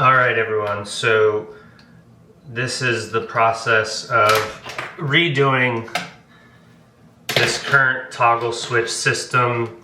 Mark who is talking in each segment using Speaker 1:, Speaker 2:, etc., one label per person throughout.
Speaker 1: All right, everyone, so this is the process of redoing this current toggle switch system.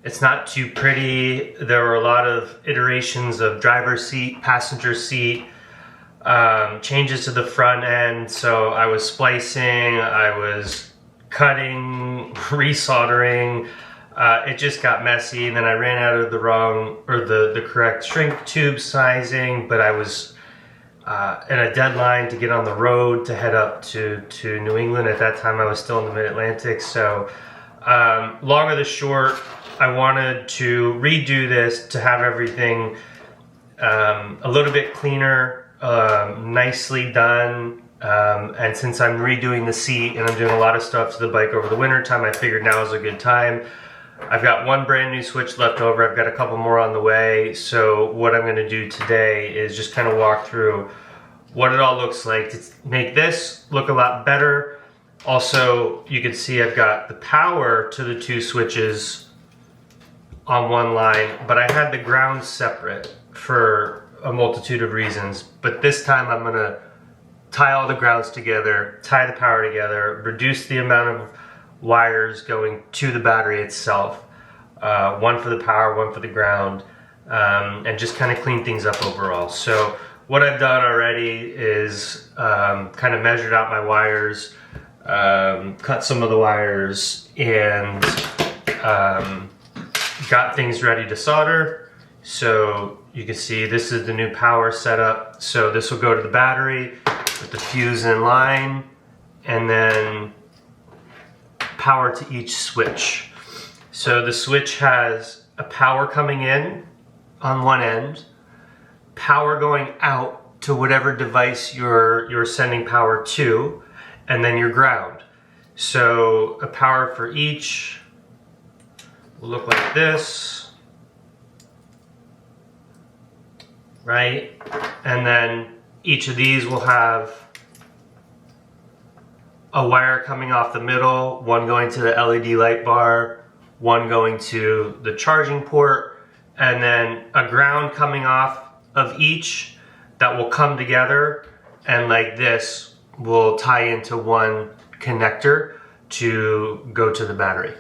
Speaker 1: It's not too pretty. There were a lot of iterations of driver's seat, passenger seat, changes to the front end. So I was splicing, I was cutting, resoldering. It just got messy, and then I ran out of the correct shrink tube sizing, but I was in a deadline to get on the road to head up to New England. At that time I was still in the mid-Atlantic. So long or the short, I wanted to redo this to have everything a little bit cleaner, nicely done. And since I'm redoing the seat and I'm doing a lot of stuff to the bike over the winter time, I figured now is a good time. I've got one brand new switch left over. I've got a couple more on the way. So what I'm going to do today is just kind of walk through what it all looks like to make this look a lot better. Also, you can see I've got the power to the two switches on one line, but I had the ground separate for a multitude of reasons. But this time I'm going to tie all the grounds together, tie the power together, reduce the amount of wires going to the battery itself, one for the power, one for the ground, and just kind of clean things up overall. So what I've done already is kind of measured out my wires, cut some of the wires, and got things ready to solder. So you can see this is the new power setup. So this will go to the battery with the fuse in line, and then power to each switch. So the switch has a power coming in on one end, power going out to whatever device you're sending power to, and then your ground. So a power for each will look like this, right? And then each of these will have a wire coming off the middle, one going to the LED light bar, one going to the charging port, and then a ground coming off of each that will come together, and like this will tie into one connector to go to the battery.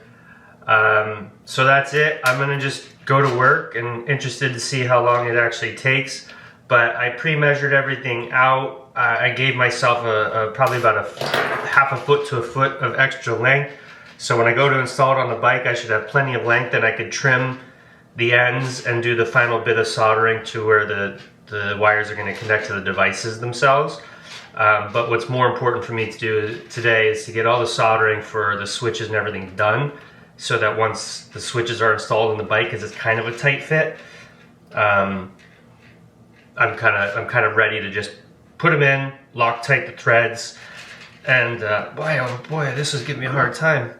Speaker 1: So that's it. I'm gonna just go to work and interested to see how long it actually takes. But I pre-measured everything out. I gave myself probably about a half a foot to a foot of extra length. So when I go to install it on the bike, I should have plenty of length, and I could trim the ends and do the final bit of soldering to where the wires are going to connect to the devices themselves. But what's more important for me to do today is to get all the soldering for the switches and everything done, so that once the switches are installed on the bike, because it's kind of a tight fit, I'm kind of ready to just put them in, lock tight the threads, and boy, oh boy, this is giving me a hard time.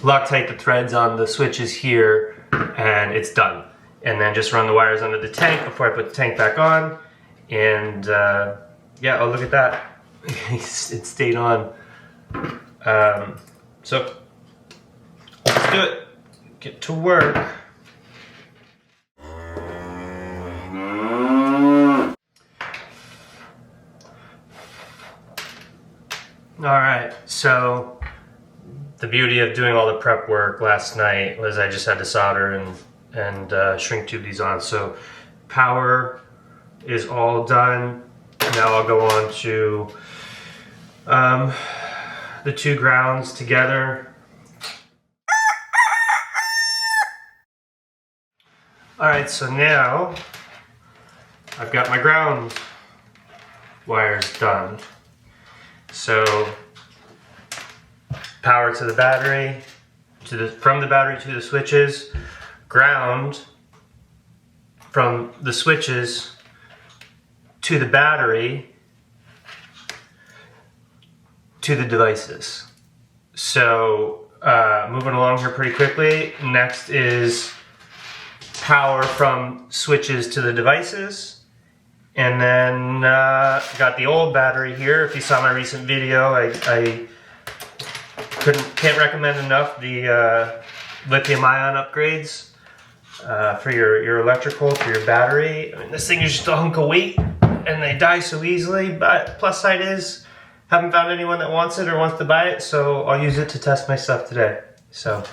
Speaker 1: Lock tight the threads on the switches here, and it's done. And then just run the wires under the tank before I put the tank back on. And yeah, oh, look at that. It stayed on. So let's do it. Get to work. All right, so the beauty of doing all the prep work last night was I just had to solder and shrink tube these on. So power is all done. Now I'll go on to the two grounds together. All right, so now I've got my ground wires done. So power to the battery, from the battery to the switches, ground from the switches to the battery to the devices. So moving along here pretty quickly, next is power from switches to the devices. And then got the old battery here. If you saw my recent video, I can't recommend enough the lithium-ion upgrades for your electrical, for your battery. I mean, this thing is just a hunk of weight, and they die so easily. But plus side is, haven't found anyone that wants it or wants to buy it, so I'll use it to test my stuff today. So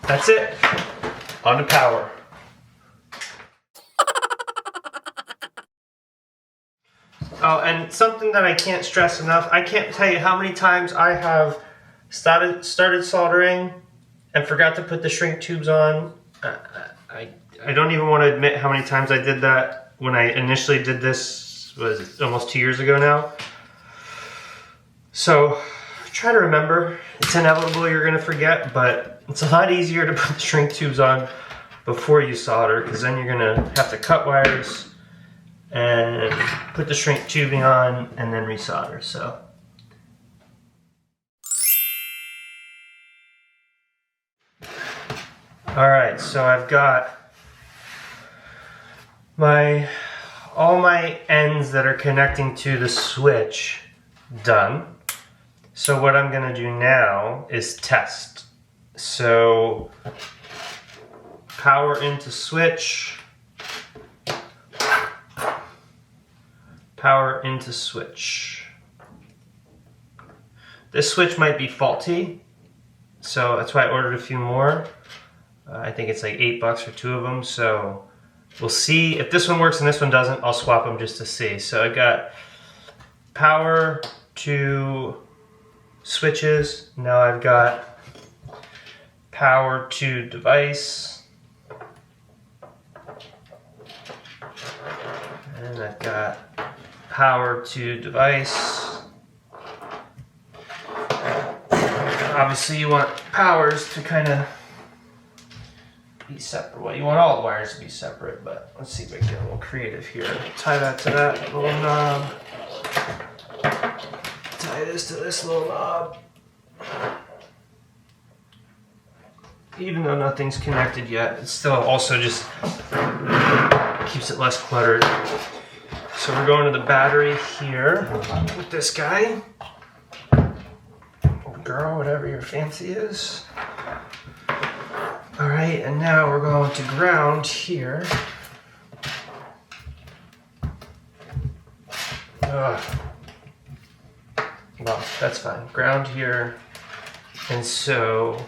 Speaker 1: that's it. On to power. Oh, and something that I can't stress enough, I can't tell you how many times I have started soldering and forgot to put the shrink tubes on. I don't even want to admit how many times I did that when I initially did this, was it almost 2 years ago now? So try to remember. It's inevitable you're going to forget, but it's a lot easier to put the shrink tubes on before you solder, because then you're going to have to cut wires and put the shrink tubing on and then resolder. So alright, so I've got all my ends that are connecting to the switch done. So what I'm going to do now is test. So power into switch. Power into switch. This switch might be faulty, so that's why I ordered a few more. I think it's like $8 for 2 of them, so we'll see. If this one works and this one doesn't, I'll swap them just to see. So I got power to switches. Now I've got power to device. And I've got power to device. Obviously you want powers to kind of be separate. Well, you want all the wires to be separate, but let's see if I can get a little creative here. Tie that to that little knob. Tie this to this little knob. Even though nothing's connected yet, it still also just keeps it less cluttered. So we're going to the battery here with this guy. Or girl, whatever your fancy is. Alright, and now we're going to ground here. Well, that's fine. Ground here. And so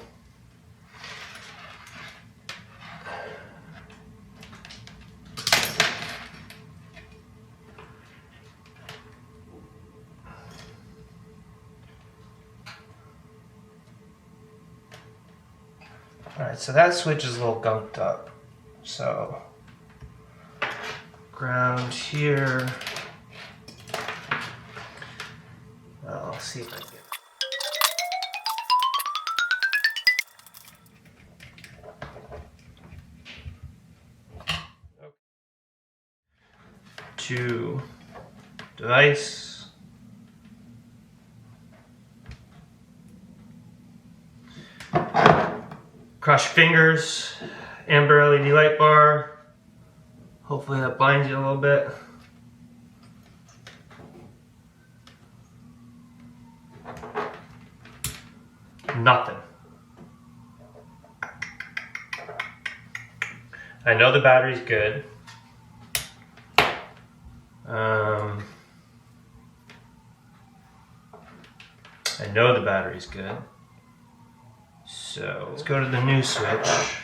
Speaker 1: alright, so that switch is a little gunked up. So ground here. I'll see if I can. Okay. To device. Cross your fingers. Amber LED light bar. Hopefully that blinds you a little bit. Nothing. I know the battery's good. I know the battery's good. So let's go to the new switch.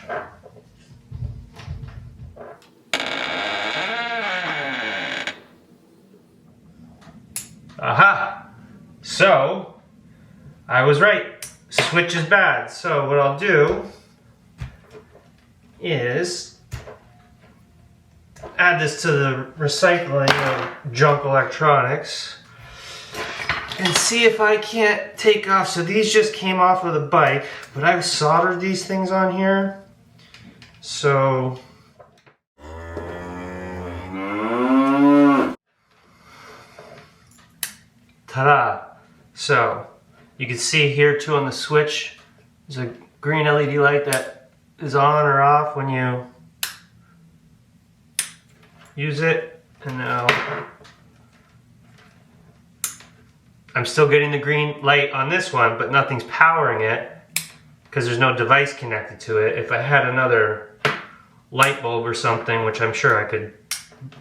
Speaker 1: Aha! So I was right. Switch is bad. So what I'll do is add this to the recycling of junk electronics and see if I can't take off. So these just came off with a bike, but I've soldered these things on here. So ta-da! So you can see here too on the switch, there's a green LED light that is on or off when you use it. And now I'm still getting the green light on this one, but nothing's powering it. because there's no device connected to it. If I had another light bulb or something, which I'm sure I could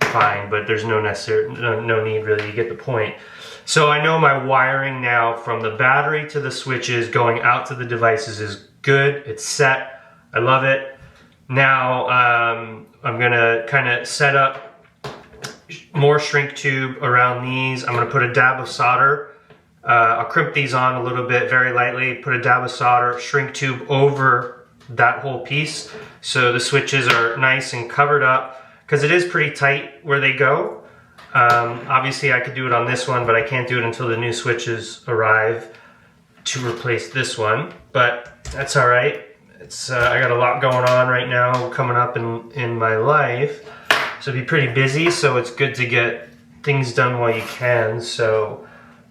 Speaker 1: find, but there's no need really, you get the point. So I know my wiring now from the battery to the switches going out to the devices is good. It's set. I love it. Now I'm gonna kind of set up more shrink tube around these. I'm gonna put a dab of solder. I'll crimp these on a little bit very lightly, put a dab of solder, shrink tube over that whole piece so the switches are nice and covered up, because it is pretty tight where they go. Obviously I could do it on this one, but I can't do it until the new switches arrive to replace this one, but that's all right. It's I got a lot going on right now coming up in my life, so it'll be pretty busy, so it's good to get things done while you can. So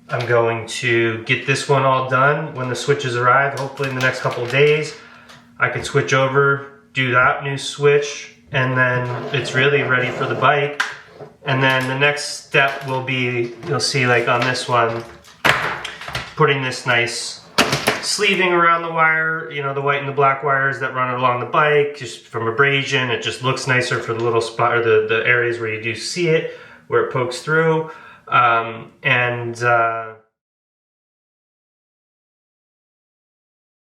Speaker 1: I'm going to get this one all done when the switches arrive, hopefully in the next couple of days. I can switch over, do that new switch, and then it's really ready for the bike. And then the next step will be, you'll see like on this one, putting this nice sleeving around the wire, you know, the white and the black wires that run along the bike, just from abrasion. It just looks nicer for the little spot, or the areas where you do see it, where it pokes through.